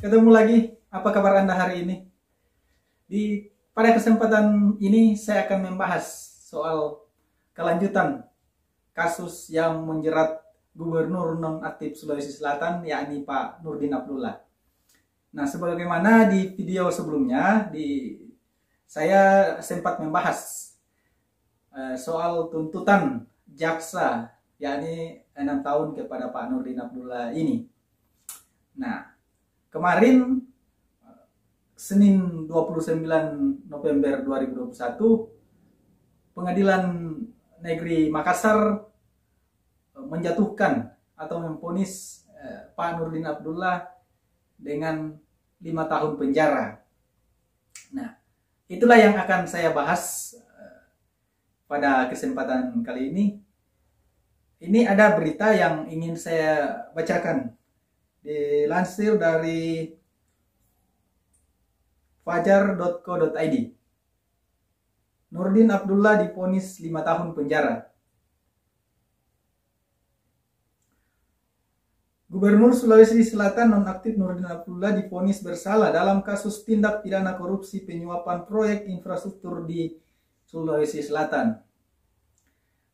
Ketemu lagi. Apa kabar Anda hari ini? Pada kesempatan ini saya akan membahas soal kelanjutan kasus yang menjerat Gubernur nonaktif Sulawesi Selatan, yakni Pak Nurdin Abdullah. Nah, sebagaimana di video sebelumnya, saya sempat membahas soal tuntutan jaksa, yakni 6 tahun kepada Pak Nurdin Abdullah ini. Nah, kemarin Senin 29 November 2021, Pengadilan Negeri Makassar menjatuhkan atau memvonis Pak Nurdin Abdullah dengan 5 tahun penjara. Nah, itulah yang akan saya bahas pada kesempatan kali ini. Ini ada berita yang ingin saya bacakan. Dilansir dari fajar.co.id. Nurdin Abdullah divonis 5 tahun penjara. Gubernur Sulawesi Selatan nonaktif Nurdin Abdullah divonis bersalah dalam kasus tindak pidana korupsi penyuapan proyek infrastruktur di Sulawesi Selatan.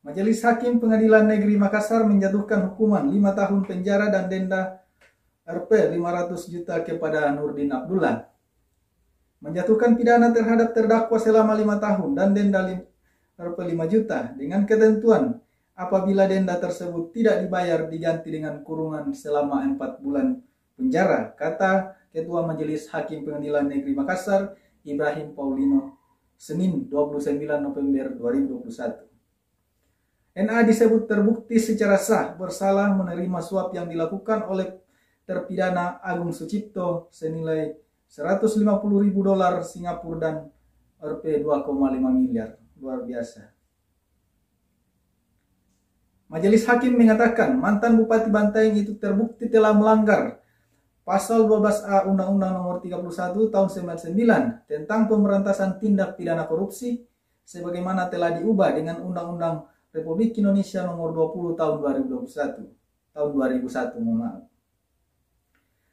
Majelis Hakim Pengadilan Negeri Makassar menjatuhkan hukuman 5 tahun penjara dan denda Rp 500 juta kepada Nurdin Abdullah. Menjatuhkan pidana terhadap terdakwa selama 5 tahun dan denda Rp 5 juta dengan ketentuan apabila denda tersebut tidak dibayar diganti dengan kurungan selama 4 bulan penjara, kata Ketua Majelis Hakim Pengadilan Negeri Makassar, Ibrahim Paulino, Senin 29 November 2021. NA disebut terbukti secara sah bersalah menerima suap yang dilakukan oleh terpidana Agung Sucipto senilai $150.000 Singapura dan Rp 2,5 miliar. Luar biasa. Majelis Hakim mengatakan mantan Bupati Bantaeng itu terbukti telah melanggar Pasal 12A Undang-Undang Nomor 31 Tahun 99 tentang pemberantasan tindak pidana korupsi sebagaimana telah diubah dengan Undang-Undang Republik Indonesia Nomor 20 Tahun 2001, maaf.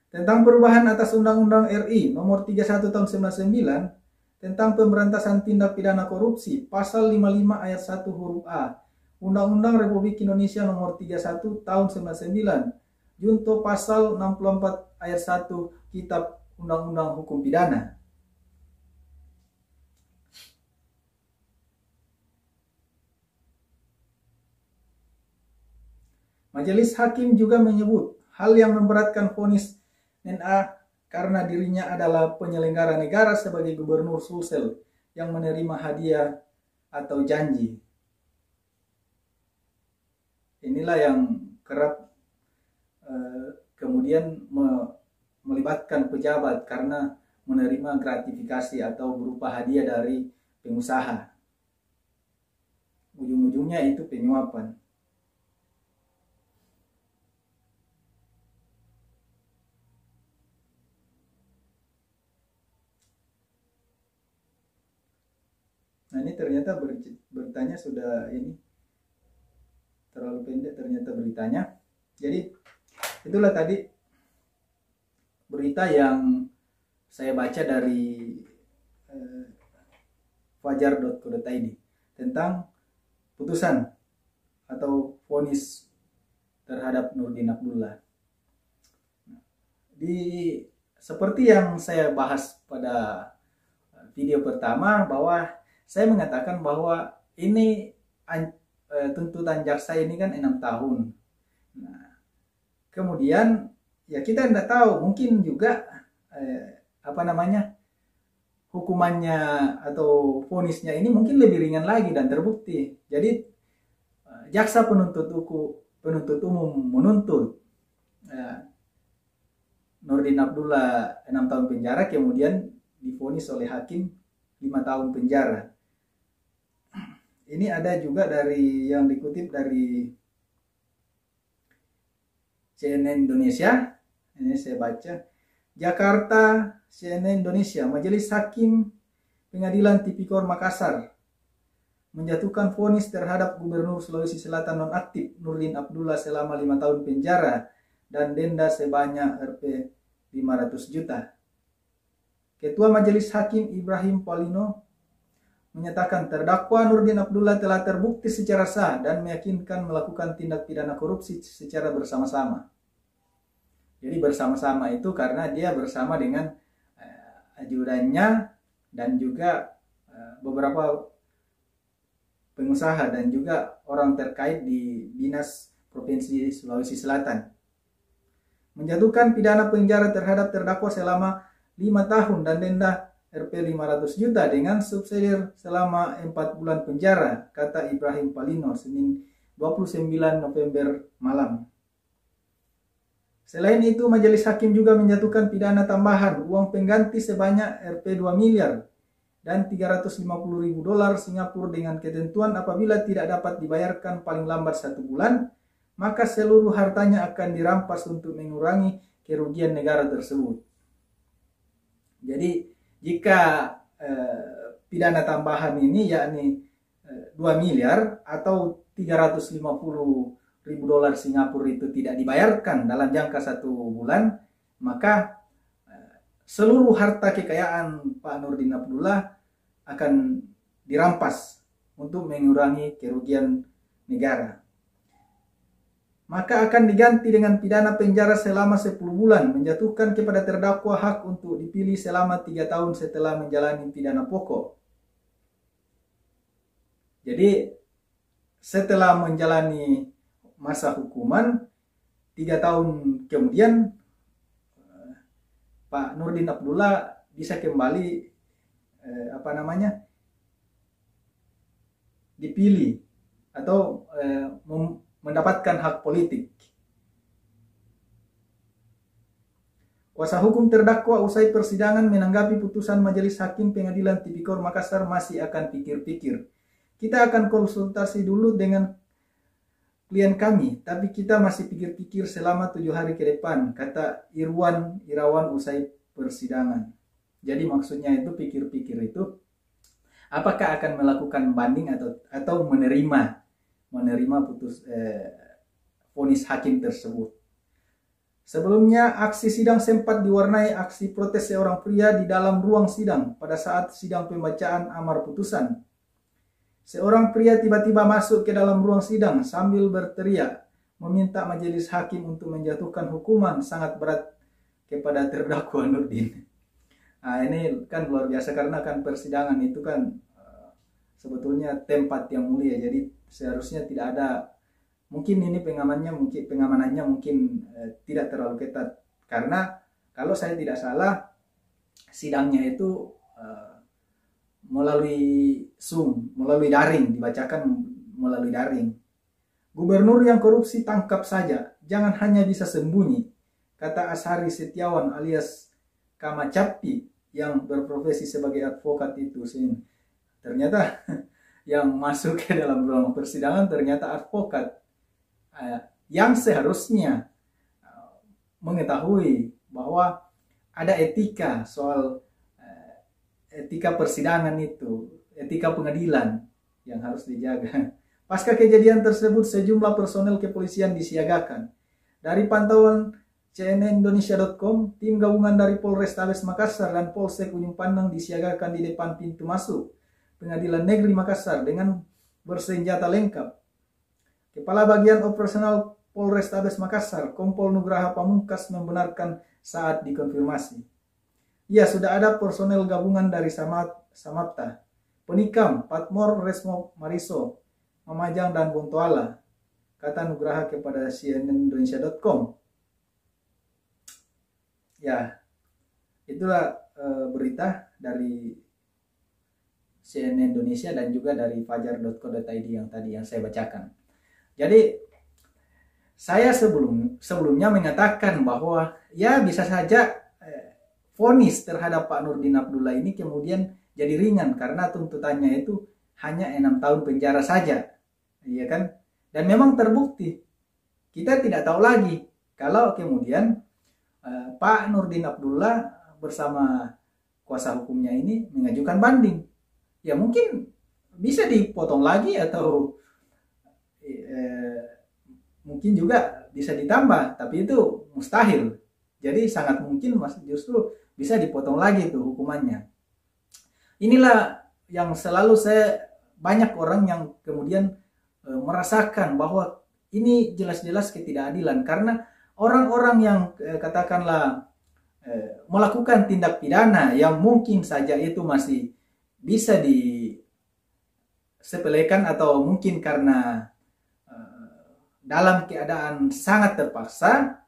Tentang perubahan atas Undang-Undang RI Nomor 31 Tahun 99 tentang pemberantasan tindak pidana korupsi Pasal 55 Ayat 1 huruf A Undang-Undang Republik Indonesia Nomor 31 Tahun 99 junto Pasal 64 Ayat 1 Kitab Undang-Undang Hukum Pidana. Majelis Hakim juga menyebut hal yang memberatkan vonis NA karena dirinya adalah penyelenggara negara sebagai Gubernur Sulsel yang menerima hadiah atau janji. Inilah yang kerap kemudian melibatkan pejabat karena menerima gratifikasi atau berupa hadiah dari pengusaha. Ujung-ujungnya itu penyuapan. Nah, ini ternyata beritanya sudah terlalu pendek ternyata beritanya. Jadi itulah tadi berita yang saya baca dari fajar.co.id tentang putusan atau vonis terhadap Nurdin Abdullah. Seperti yang saya bahas pada video pertama, bahwa saya mengatakan bahwa ini tuntutan jaksa ini kan 6 tahun. Nah, kemudian ya kita tidak tahu, mungkin juga hukumannya atau vonisnya ini mungkin lebih ringan lagi dan terbukti. Jadi jaksa penuntut umum menuntut Nurdin Abdullah 6 tahun penjara, kemudian divonis oleh hakim 5 tahun penjara. Ini ada juga yang dikutip dari CNN Indonesia. Ini saya baca. Jakarta, CNN Indonesia. Majelis Hakim Pengadilan Tipikor Makassar menjatuhkan vonis terhadap Gubernur Sulawesi Selatan nonaktif Nurdin Abdullah selama 5 tahun penjara dan denda sebanyak Rp 500 juta. Ketua Majelis Hakim Ibrahim Polino menyatakan terdakwa Nurdin Abdullah telah terbukti secara sah dan meyakinkan melakukan tindak pidana korupsi secara bersama-sama. Jadi bersama-sama itu karena dia bersama dengan ajudannya dan juga beberapa pengusaha dan juga orang terkait di Dinas Provinsi Sulawesi Selatan. Menjatuhkan pidana penjara terhadap terdakwa selama 5 tahun dan denda Rp 500 juta dengan subsidi selama 4 bulan penjara, kata Ibrahim Polino Senin 29 November malam. Selain itu, Majelis Hakim juga menjatuhkan pidana tambahan uang pengganti sebanyak Rp 2 miliar dan 350.000 dolar Singapura dengan ketentuan apabila tidak dapat dibayarkan paling lambat 1 bulan, maka seluruh hartanya akan dirampas untuk mengurangi kerugian negara tersebut. Jadi jika pidana tambahan ini yakni 2 miliar atau 350.000 dolar Singapura itu tidak dibayarkan dalam jangka 1 bulan, maka seluruh harta kekayaan Pak Nurdin Abdullah akan dirampas untuk mengurangi kerugian negara. Maka akan diganti dengan pidana penjara selama 10 bulan, menjatuhkan kepada terdakwa hak untuk dipilih selama 3 tahun setelah menjalani pidana pokok. Jadi setelah menjalani masa hukuman 3 tahun kemudian, Pak Nurdin Abdullah bisa kembali dipilih atau mendapatkan hak politik. Kuasa hukum terdakwa usai persidangan menanggapi putusan Majelis Hakim Pengadilan Tipikor Makassar masih akan pikir-pikir. Kita akan konsultasi dulu dengan klien kami, tapi kita masih pikir-pikir selama 7 hari ke depan, kata Irawan usai persidangan. Jadi maksudnya itu pikir-pikir itu apakah akan melakukan banding atau menerima vonis hakim tersebut. Sebelumnya, aksi sidang sempat diwarnai aksi protes seorang pria di dalam ruang sidang pada saat sidang pembacaan amar putusan. Seorang pria tiba-tiba masuk ke dalam ruang sidang sambil berteriak meminta majelis hakim untuk menjatuhkan hukuman sangat berat kepada terdakwa Nurdin. Nah, ini kan luar biasa karena kan persidangan itu kan sebetulnya tempat yang mulia, jadi seharusnya tidak ada, mungkin ini pengamanannya mungkin tidak terlalu ketat, karena kalau saya tidak salah sidangnya itu melalui Zoom, melalui daring, dibacakan melalui daring. Gubernur yang korupsi tangkap saja, jangan hanya bisa sembunyi, kata Ashari Setiawan alias Kamacapi yang berprofesi sebagai advokat itu. Ternyata yang masuk ke dalam ruang persidangan ternyata advokat yang seharusnya mengetahui bahwa ada etika soal etika persidangan itu, etika pengadilan yang harus dijaga. Pasca kejadian tersebut, sejumlah personel kepolisian disiagakan. Dari pantauan cnnindonesia.com, tim gabungan dari Polrestabes Makassar dan Polsek Ujung Pandang disiagakan di depan pintu masuk Pengadilan Negeri Makassar dengan bersenjata lengkap. Kepala Bagian Operasional Polrestabes Makassar, Kompol Nugraha Pamungkas, membenarkan saat dikonfirmasi. Ya, sudah ada personel gabungan dari Samapta, Penikam, Patmor, Resmo Mariso, Mamajang, dan Bontoala, kata Nugraha kepada cnnindonesia.com. Ya, itulah berita dari CNN Indonesia dan juga dari fajar.co.id yang tadi yang saya bacakan. Jadi saya sebelumnya mengatakan bahwa ya bisa saja vonis terhadap Pak Nurdin Abdullah ini kemudian jadi ringan karena tuntutannya itu hanya 6 tahun penjara saja, iya kan? Dan memang terbukti. Kita tidak tahu lagi kalau kemudian Pak Nurdin Abdullah bersama kuasa hukumnya ini mengajukan banding. Ya mungkin bisa dipotong lagi atau mungkin juga bisa ditambah, tapi itu mustahil. Jadi sangat mungkin justru bisa dipotong lagi tuh hukumannya. Inilah yang selalu banyak orang yang kemudian merasakan bahwa ini jelas-jelas ketidakadilan, karena orang-orang yang katakanlah melakukan tindak pidana yang mungkin saja itu masih bisa disepelekan, atau mungkin karena dalam keadaan sangat terpaksa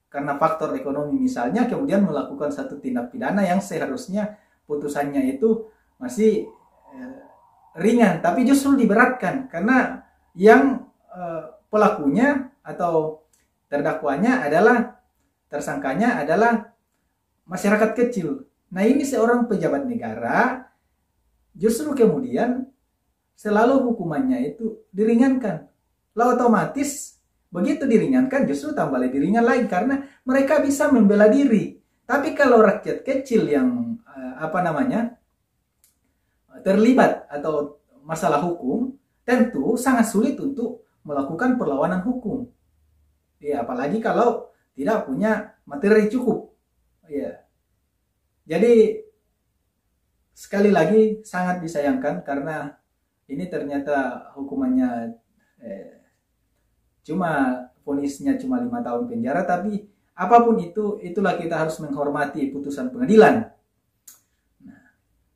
karena faktor ekonomi misalnya, kemudian melakukan satu tindak pidana yang seharusnya putusannya itu masih ringan, tapi justru diberatkan karena yang pelakunya atau terdakwanya adalah, tersangkanya adalah masyarakat kecil. Nah, ini seorang pejabat negara justru kemudian selalu hukumannya itu diringankan. Lalu otomatis begitu diringankan justru tambah lebih ringan lagi karena mereka bisa membela diri. Tapi kalau rakyat kecil yang terlibat atau masalah hukum, tentu sangat sulit untuk melakukan perlawanan hukum. Ya, apalagi kalau tidak punya materi cukup. Ya. Jadi sekali lagi sangat disayangkan karena ini ternyata hukumannya vonisnya cuma 5 tahun penjara, tapi apapun itu, itulah kita harus menghormati putusan pengadilan. Nah,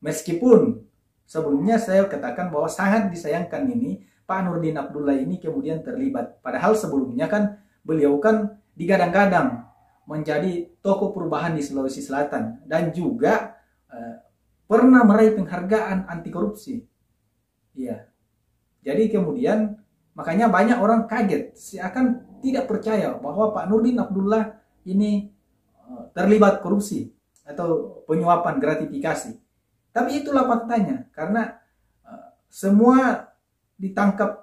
meskipun sebelumnya saya katakan bahwa sangat disayangkan ini Pak Nurdin Abdullah ini kemudian terlibat. Padahal sebelumnya kan beliau kan digadang-gadang menjadi tokoh perubahan di Sulawesi Selatan dan juga pernah meraih penghargaan anti korupsi. Iya. Jadi kemudian makanya banyak orang kaget, seakan tidak percaya bahwa Pak Nurdin Abdullah ini terlibat korupsi atau penyuapan gratifikasi. Tapi itulah faktanya, karena semua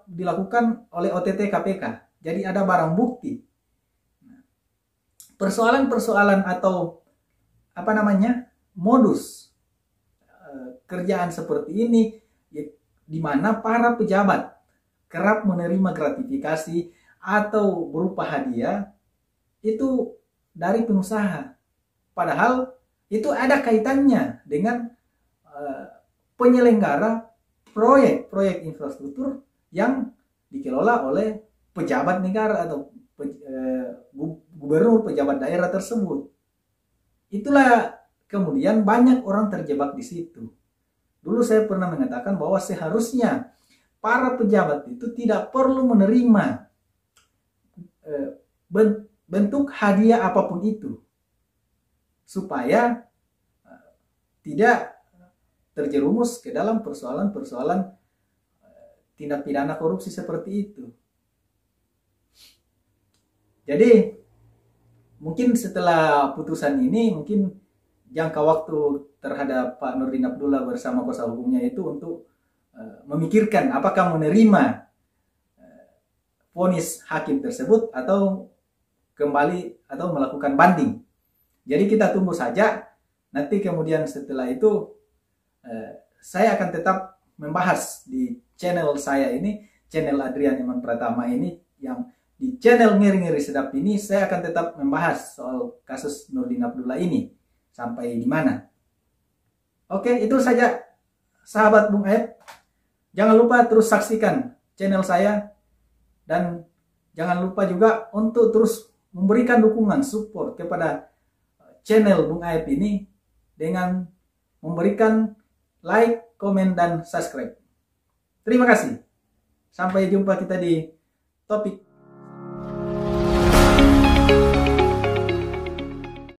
dilakukan oleh OTT KPK. Jadi ada barang bukti. Persoalan-persoalan atau modus kerjaan seperti ini, di mana para pejabat kerap menerima gratifikasi atau berupa hadiah itu dari pengusaha. Padahal itu ada kaitannya dengan penyelenggara proyek infrastruktur yang dikelola oleh pejabat negara atau gubernur, pejabat daerah tersebut. Itulah kemudian banyak orang terjebak di situ. Dulu saya pernah mengatakan bahwa seharusnya para pejabat itu tidak perlu menerima bentuk hadiah apapun itu, supaya tidak terjerumus ke dalam persoalan-persoalan tindak pidana korupsi seperti itu. Jadi mungkin setelah putusan ini, mungkin jangka waktu terhadap Pak Nurdin Abdullah bersama kuasa hukumnya itu untuk memikirkan apakah menerima vonis hakim tersebut atau kembali atau melakukan banding. Jadi kita tunggu saja. Nanti kemudian setelah itu saya akan tetap membahas di channel saya ini, channel Adrian Iman Pratama ini, yang di channel Ngeri-Ngeri Sedap ini saya akan tetap membahas soal kasus Nurdin Abdullah ini sampai di mana. Oke, itu saja sahabat Bung Aep. Jangan lupa terus saksikan channel saya, dan jangan lupa juga untuk terus memberikan dukungan support kepada channel Bung Aep ini dengan memberikan like, komen, dan subscribe. Terima kasih. Sampai jumpa kita di topik